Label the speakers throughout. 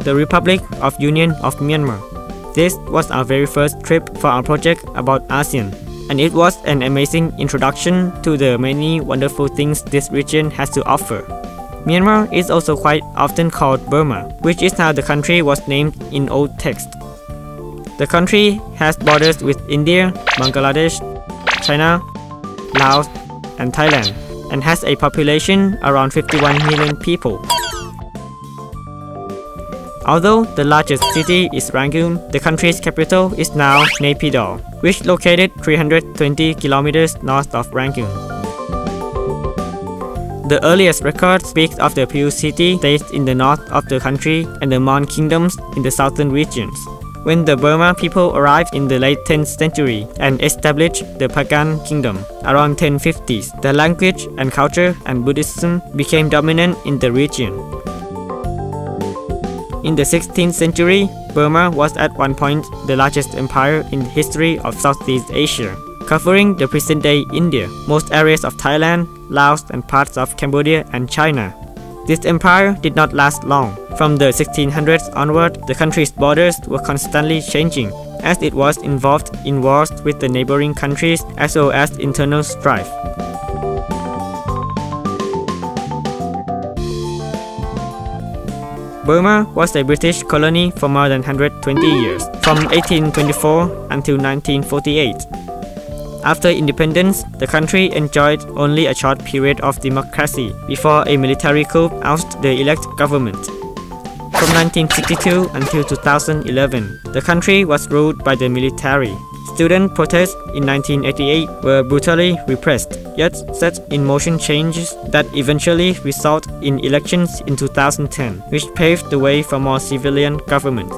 Speaker 1: the Republic of Union of Myanmar. This was our very first trip for our project about ASEAN, and it was an amazing introduction to the many wonderful things this region has to offer. Myanmar is also quite often called Burma, which is how the country was named in old text. The country has borders with India, Bangladesh, China, Laos, and Thailand, and has a population around 51 million people. Although the largest city is Rangoon, the country's capital is now Naypyidaw, which is located 320 kilometers north of Rangoon. The earliest record speaks of the Pyu city based in the north of the country and the Mon kingdoms in the southern regions. When the Burma people arrived in the late 10th century and established the Pagan kingdom around 1050s, the language and culture and Buddhism became dominant in the region. In the 16th century, Burma was at one point the largest empire in the history of Southeast Asia, covering the present-day India, most areas of Thailand, Laos, and parts of Cambodia and China. This empire did not last long. From the 1600s onward, the country's borders were constantly changing, as it was involved in wars with the neighboring countries as well as internal strife. Burma was a British colony for more than 120 years, from 1824 until 1948. After independence, the country enjoyed only a short period of democracy before a military coup ousted the elected government. From 1962 until 2011, the country was ruled by the military. Student protests in 1988 were brutally repressed, yet set in motion changes that eventually resulted in elections in 2010, which paved the way for more civilian government.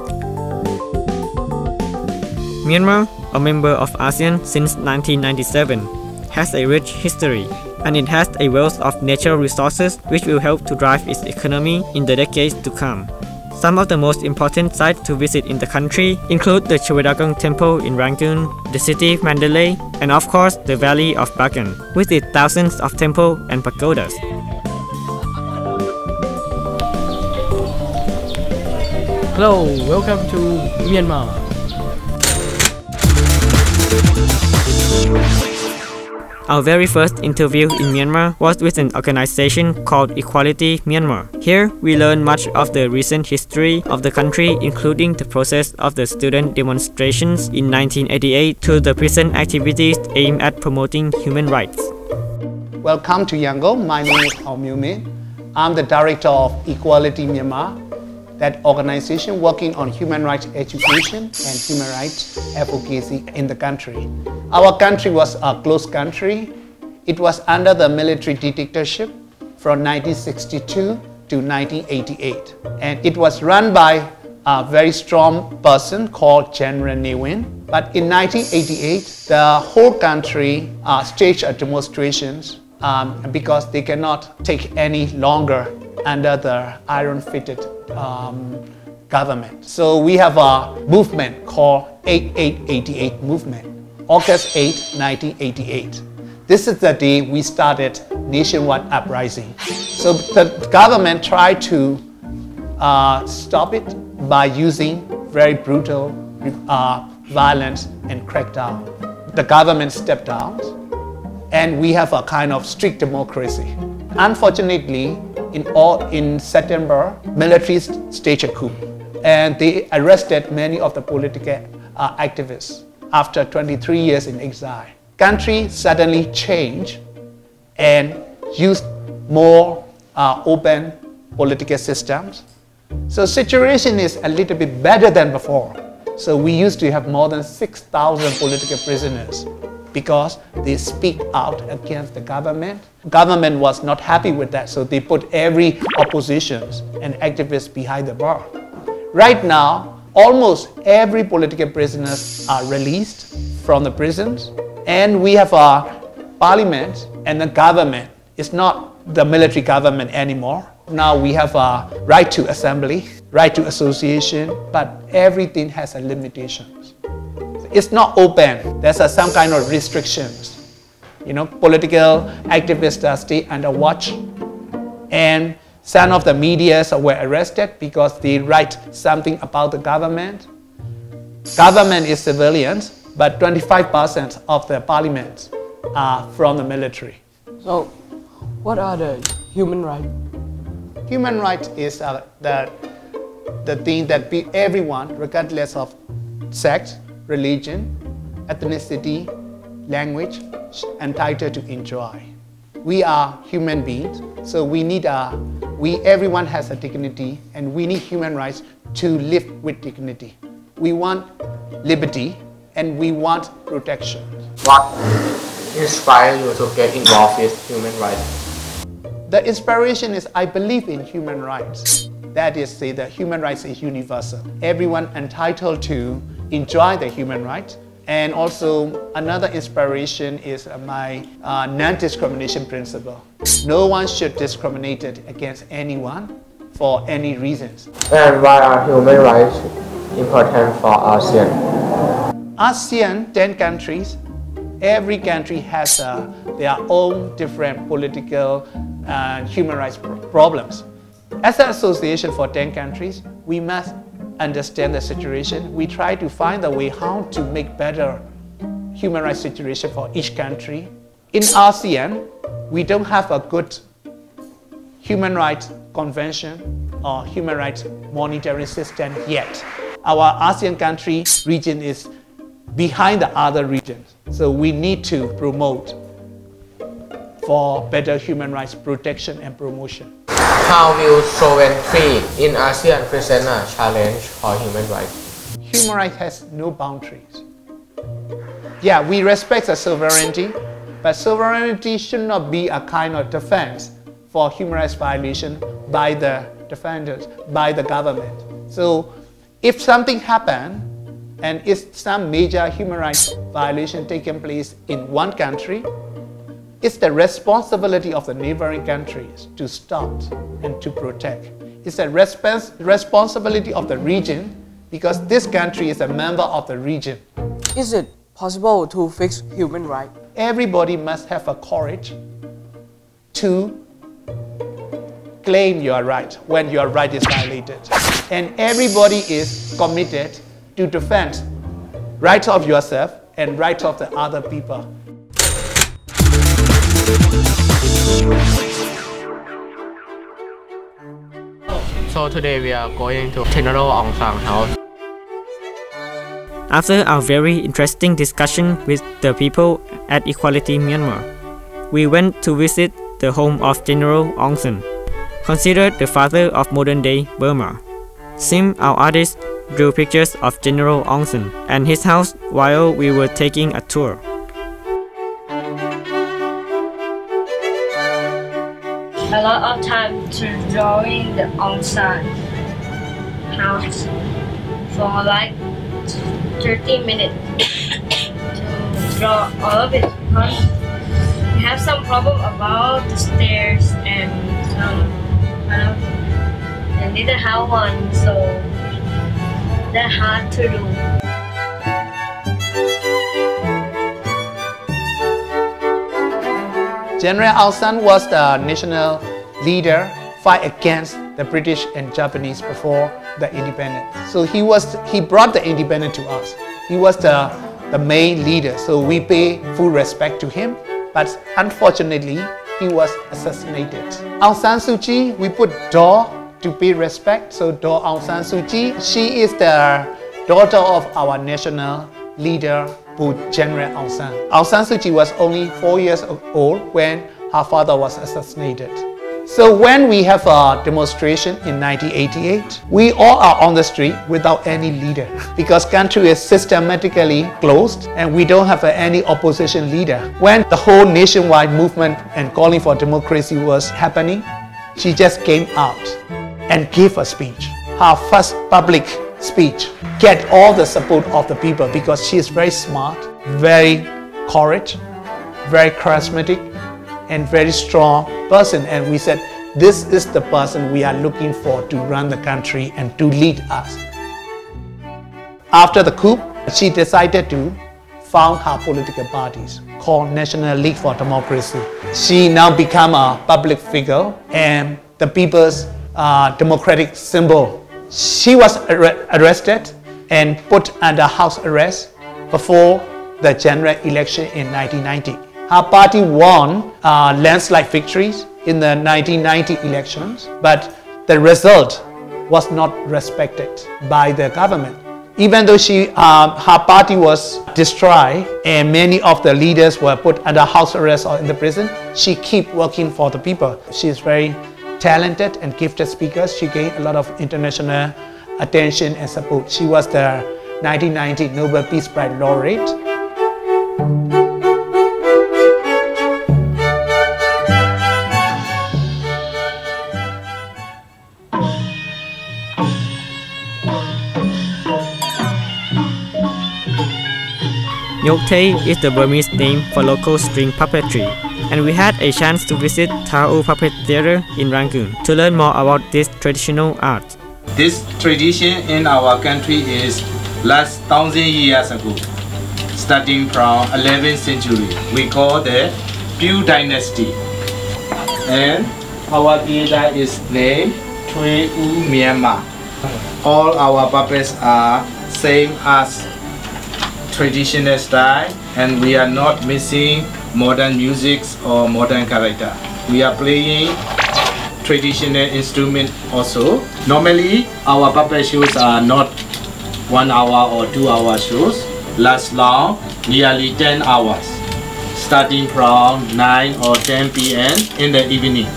Speaker 1: Myanmar, a member of ASEAN since 1997, has a rich history, and it has a wealth of natural resources which will help to drive its economy in the decades to come. Some of the most important sites to visit in the country include the Chuedagon Temple in Rangoon, the city of Mandalay, and of course the Valley of Bagan, with its thousands of temples and pagodas.
Speaker 2: Hello, welcome to Myanmar.
Speaker 1: Our very first interview in Myanmar was with an organization called Equality Myanmar. Here, we learned much of the recent history of the country, including the process of the student demonstrations in 1988 to the present activities aimed at promoting human rights.
Speaker 3: Welcome to Yangon. My name is Aung Myo Min. I'm the director of Equality Myanmar, that organization working on human rights education and human rights advocacy in the country. Our country was a closed country. It was under the military dictatorship from 1962 to 1988. And it was run by a very strong person called General Ne Win. But in 1988, the whole country staged demonstrations because they cannot take any longer under the iron-fitted government. So we have a movement called 8888 movement, August 8, 1988. This is the day we started nationwide uprising. So the government tried to stop it by using very brutal violence and crackdown. The government stepped down, and we have a kind of strict democracy. Unfortunately, in September, military staged a coup, and they arrested many of the political activists after 23 years in exile. Country suddenly changed and used more open political systems. So situation is a little bit better than before. So we used to have more than 6,000 political prisoners because they speak out against the government. Government was not happy with that, so they put every opposition and activist behind the bar. Right now, almost every political prisoners are released from the prisons, and we have a parliament, and the government is not the military government anymore. Now we have a right to assembly, right to association, but everything has a limitations. It's not open. There's some kind of restrictions. You know, political activists stay under watch, and Some of the media were arrested because they write something about the government. Government is civilians, but 25% of the parliament are from the military.
Speaker 2: So, what are the human rights?
Speaker 3: Human rights is the thing that everyone, regardless of sex, religion, ethnicity, language, entitled to enjoy. We are human beings, so everyone has a dignity, and we need human rights to live with dignity. We want liberty, and we want protection.
Speaker 4: What inspired you to get involved with human rights?
Speaker 3: The inspiration is I believe in human rights. That is, say that human rights is universal. Everyone entitled to enjoy the human rights. And also another inspiration is my non-discrimination principle. No one should discriminate against anyone for any reasons.
Speaker 4: And why are human rights important for ASEAN?
Speaker 3: ASEAN, 10 countries, every country has their own different political and human rights problems. As an association for 10 countries, we must understand the situation. We try to find a way how to make better human rights situation for each country. In ASEAN, we don't have a good human rights convention or human rights monitoring system yet. Our ASEAN country region is behind the other regions. So we need to promote for better human rights protection and promotion.
Speaker 4: How will sovereignty in ASEAN present a challenge for human rights?
Speaker 3: Human rights has no boundaries. Yeah, we respect the sovereignty, but sovereignty should not be a kind of defense for human rights violation by the defenders, by the government. So if something happens and if some major human rights violation taking place in one country, it's the responsibility of the neighboring countries to stop and to protect. It's the responsibility of the region because this country is a member of the region.
Speaker 2: Is it possible to fix human rights?
Speaker 3: Everybody must have a courage to claim your right when your right is violated. And everybody is committed to defend rights of yourself and rights of the other people.
Speaker 4: So today we are going to General Aung San house.
Speaker 1: After our very interesting discussion with the people at Equality Myanmar, we went to visit the home of General Aung San, considered the father of modern-day Burma. Sim, our artist, drew pictures of General Aung San and his house while we were taking a tour.
Speaker 5: A lot of time to drawing the Aung San house for like 30 minutes to draw all of it because we have some problem about the stairs and some kind of they didn't have one, so they're hard to do.
Speaker 3: General Aung San was the national leader fight against the British and Japanese before the independence. So he brought the independence to us. He was the main leader, so we pay full respect to him. But unfortunately, he was assassinated. Aung San Suu Kyi, we put Daw to pay respect. So Daw Aung San Suu Kyi, she is the daughter of our national leader, General Aung San. Aung San Suu Kyi was only 4 years old when her father was assassinated. So when we have a demonstration in 1988, we all are on the street without any leader because country is systematically closed and we don't have any opposition leader. When the whole nationwide movement and calling for democracy was happening, she just came out and gave a speech. Her first public speech, get all the support of the people because she is very smart, very courage, very charismatic, and very strong person. And we said, this is the person we are looking for to run the country and to lead us. After the coup, she decided to found her political parties called National League for Democracy. She now became a public figure and the people's democratic symbol. She was arrested and put under house arrest before the general election in 1990. Her party won landslide victories in the 1990 elections, but the result was not respected by the government. Even though her party was destroyed and many of the leaders were put under house arrest or in the prison, she kept working for the people. She is very talented and gifted speaker. She gained a lot of international attention and support. She was the 1990 Nobel Peace Prize laureate.
Speaker 1: Nyoktae is the Burmese name for local string puppetry, and we had a chance to visit Thao Puppet Theatre in Rangoon to learn more about this traditional art.
Speaker 6: This tradition in our country is last 1,000 years ago, starting from 11th century. We call the Pew Dynasty, and our leader is named Tui U Myanmar. All our puppets are same as traditional style, and we are not missing modern music or modern character. We are playing traditional instrument also. Normally our puppet shows are not 1 hour or 2 hour shows, last long, nearly 10 hours, starting from 9 or 10 p.m. in the evening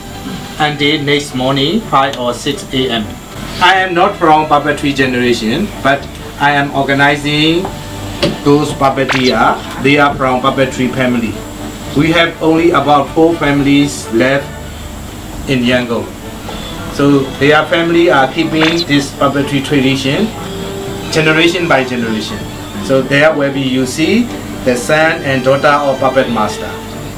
Speaker 6: until next morning 5 or 6 a.m. I am not from puppetry generation, but I am organizing those puppeteers. They are from puppetry family. We have only about 4 families left in Yangon. So their family are keeping this puppetry tradition generation by generation. So there will be, you see, the son and daughter of puppet master.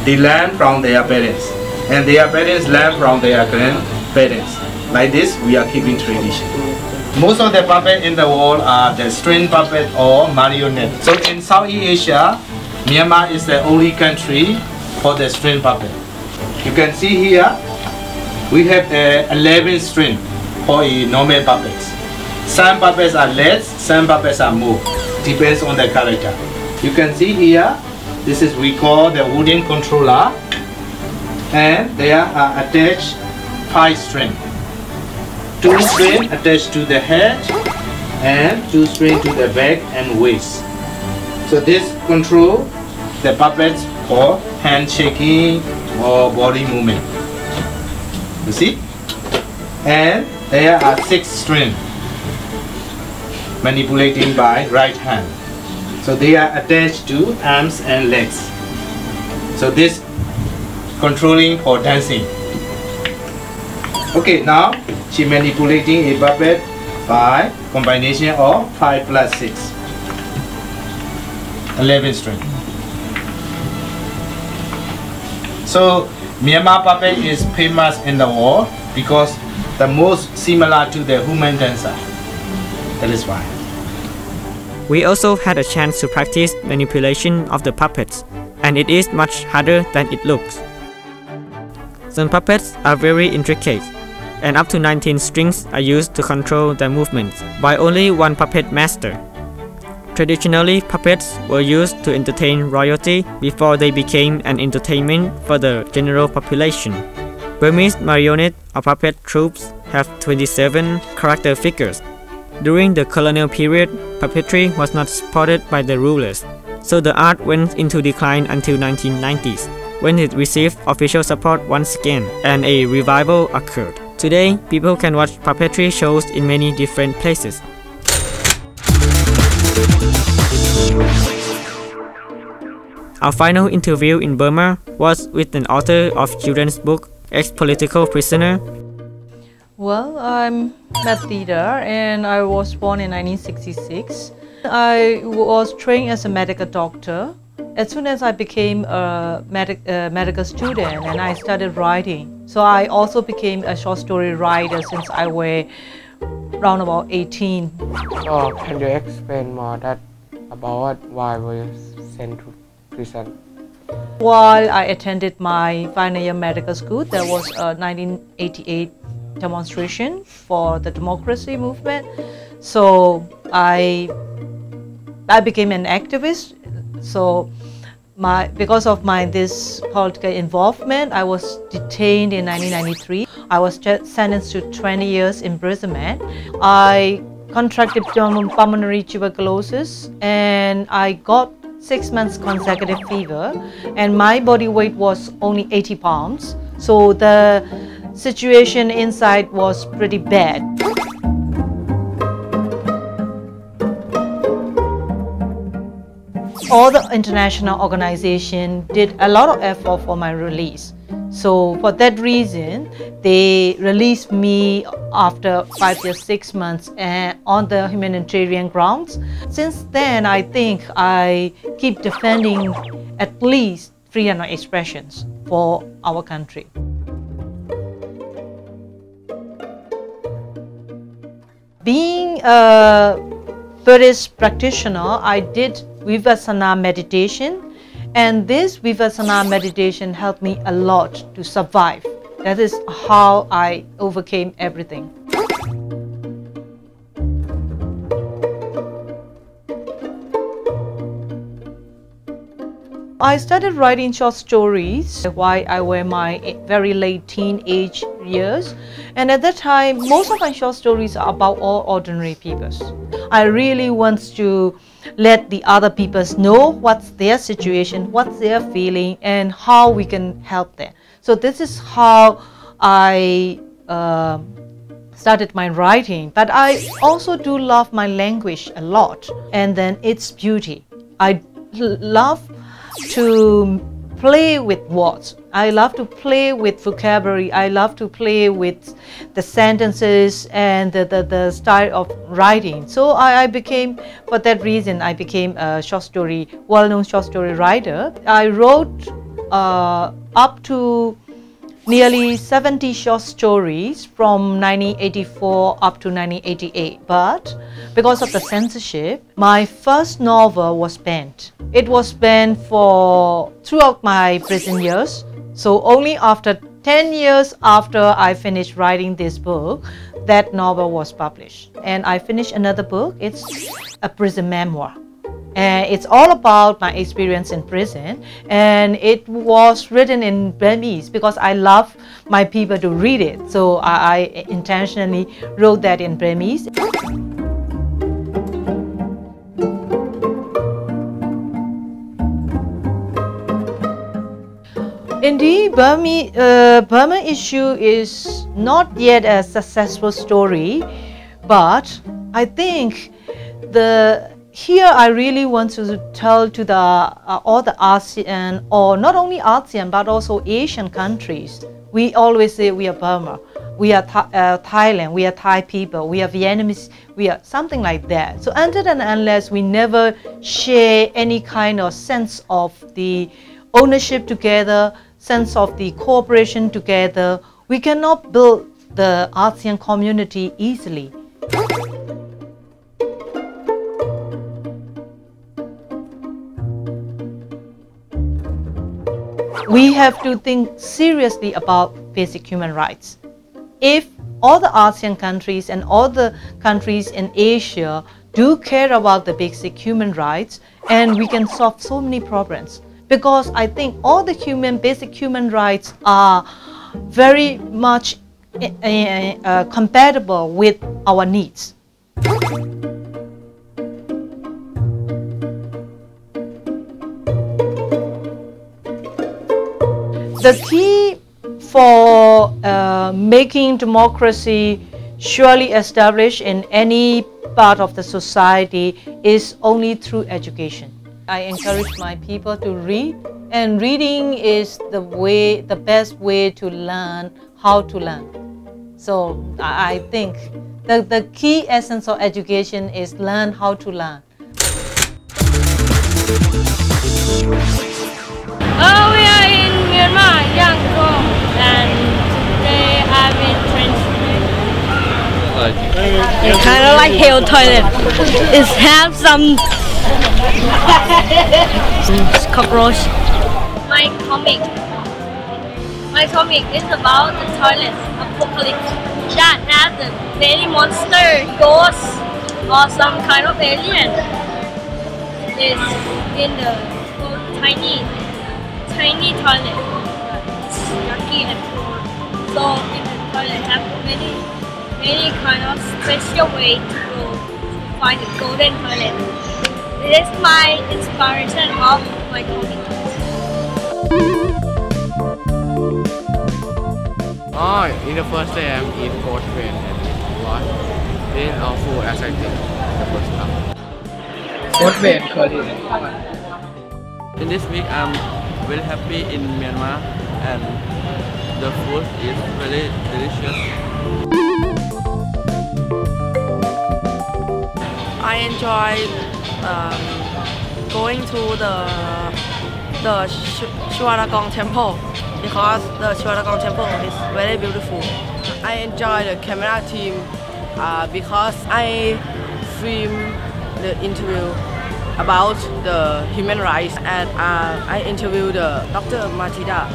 Speaker 6: They learn from their parents, and their parents learn from their grandparents. Like this, we are keeping tradition. Most of the puppets in the world are the string puppet or marionette. So in Southeast Asia, Myanmar is the only country for the string puppet. You can see here, we have 11 string for a normal puppets. Some puppets are less, some puppets are more. Depends on the character. You can see here, this is we call the wooden controller, and there are attached 5 strings. 2 strings attached to the head and 2 strings to the back and waist. So this control the puppets for hand shaking or body movement. You see? And there are 6 strings manipulating by right hand. So they are attached to arms and legs. So this controlling for dancing. Okay, now she manipulating a puppet by combination of 5 plus 6. 11 string. So Myanmar puppet is famous in the world because the most similar to the human dancer. That is why.
Speaker 1: We also had a chance to practice manipulation of the puppets, and it is much harder than it looks. Some puppets are very intricate, and up to 19 strings are used to control their movements by only one puppet master. Traditionally, puppets were used to entertain royalty before they became an entertainment for the general population. Burmese marionette or puppet troupes have 27 character figures. During the colonial period, puppetry was not supported by the rulers, so the art went into decline until 1990s, when it received official support once again, and a revival occurred. Today, people can watch puppetry shows in many different places. Our final interview in Burma was with an author of children's book, Ex-Political Prisoner.
Speaker 7: Well, I'm Matt Theda, and I was born in 1966. I was trained as a medical doctor. As soon as I became a medical student, and I started writing. So I also became a short story writer since I was around about 18.
Speaker 2: So can you explain more about why were you sent to prison?
Speaker 7: While I attended my final year medical school, there was a 1988 demonstration for the democracy movement. So I became an activist. So because of this political involvement, I was detained in 1993. I was sentenced to 20 years imprisonment. I contracted pulmonary tuberculosis and I got 6 months consecutive fever, and my body weight was only 80 pounds. So the situation inside was pretty bad. All the international organizations did a lot of effort for my release. So for that reason, they released me after 5 years, 6 months on the humanitarian grounds. Since then, I think I keep defending at least freedom of expressions for our country. Being a Buddhist practitioner, I did Vipassana meditation. And this Vipassana meditation helped me a lot to survive. That is how I overcame everything. I started writing short stories while I was in my very late teenage years. And at that time, most of my short stories are about all ordinary people. I really want to let the other people know what's their situation, what's their feeling, and how we can help them. So this is how I started my writing. But I also do love my language a lot, and then its beauty. I love to play with words. I love to play with vocabulary. I love to play with the sentences and the style of writing. So for that reason, I became a well-known short story writer. I wrote up to nearly 70 short stories from 1984 up to 1988. But because of the censorship, my first novel was banned. It was banned throughout my prison years. So only after 10 years after I finished writing this book, that novel was published. And I finished another book. It's a prison memoir. And it's all about my experience in prison. And it was written in Burmese because I love my people to read it. So I intentionally wrote that in Burmese. Indeed, Burma issue is not yet a successful story, but I think here I really want to tell to all the ASEAN, or not only ASEAN but also Asian countries. We always say we are Burma, we are Thailand, we are Thai people, we are Vietnamese, we are something like that. So until and unless we never share any kind of sense of the ownership together, sense of the cooperation together, we cannot build the ASEAN community easily. We have to think seriously about basic human rights. If all the ASEAN countries and all the countries in Asia do care about the basic human rights, and we can solve so many problems. Because I think all the basic human rights are very much compatible with our needs. The key for making democracy surely established in any part of the society is only through education. I encourage my people to read, and reading is the best way to learn how to learn. So I think the key essence of education is learn how to learn.
Speaker 5: We are in Myanmar, Yangon, and today I've been trained. It's kind of like hell toilet. It has some cockroach. my comic. My comic is about the toilet apocalypse that has a many monster, ghosts, or some kind of alien. It's in the tiny toilet. It's yucky and poor. So in the toilet have many kind of special way to go to find the golden toilet. It is my inspiration of my comic.
Speaker 4: Oh, in the first day I'm eat goat brain and lot. Then all food as I did the first time.
Speaker 2: Goat brain curry.
Speaker 8: In this week, I'm very happy in Myanmar, and the food is very delicious.
Speaker 9: I enjoy going to the Chuadagong temple because the Chuadagong temple is very beautiful. I enjoy the camera team because I film the interview about the human rights, and I interviewed Dr. Matida.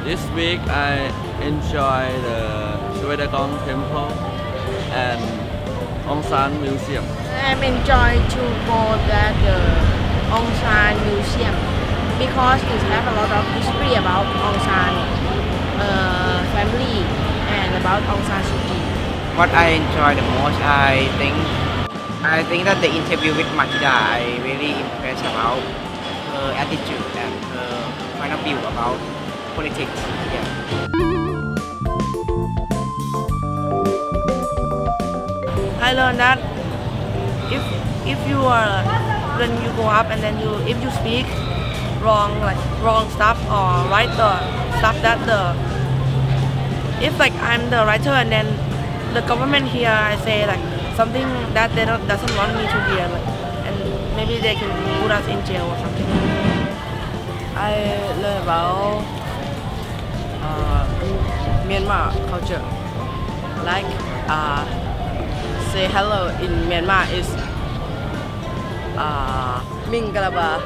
Speaker 8: This week, I enjoy the Chuadagong temple and Aung San Museum.
Speaker 9: I'm enjoy to go at the Aung San Museum because it has a lot of history about Aung San family and about Aung San Suu Kyi.
Speaker 10: What I enjoy the most, I think that the interview with Matida, I really impressed about her attitude and her point of view about politics. Yeah.
Speaker 9: I learned that if you are when you grow up and then if you speak wrong stuff or write the stuff that if like I'm the writer and then the government here I say like something that they doesn't want me to hear, like, and maybe they can put us in jail or something. I learned about Myanmar culture, like say hello in Myanmar is Mingalaba.